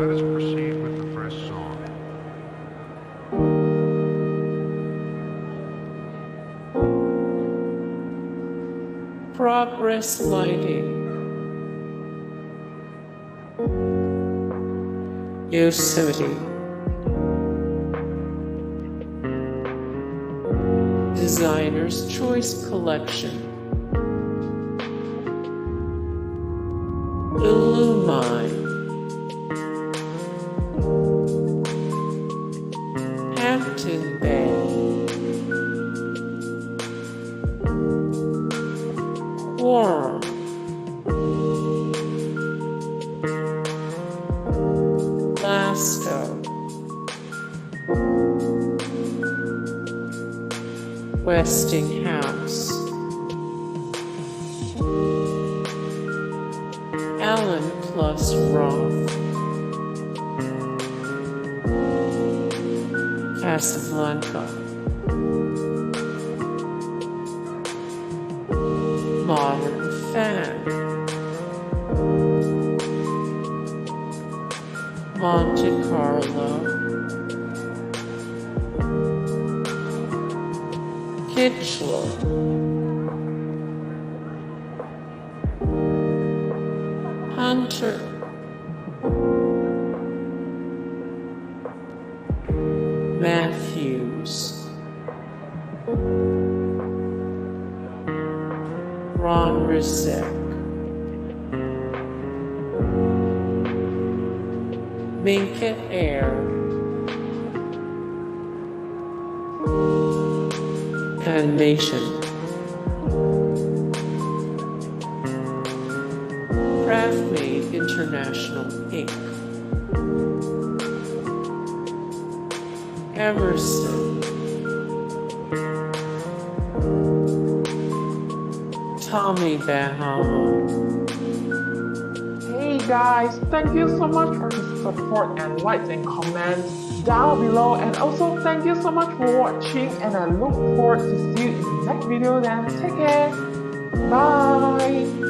Let us proceed with the first song. Progress lighting. Yosemite. Designer's Choice Collection. Illumine. Hampton Bay. Quorum. Lasko. Westinghouse. Allen plus Roth. Casablanca. Modern fan. Montecarlo. Kichler. Hunter. Matthews. Rezeck. Minka Aire. Fanimation. Craftmade International Inc. Emerson. Bahama. Hey guys, thank you so much for the support and likes and comments down below, and also thank you so much for watching, and I look forward to see you in the next video. Then take care, bye.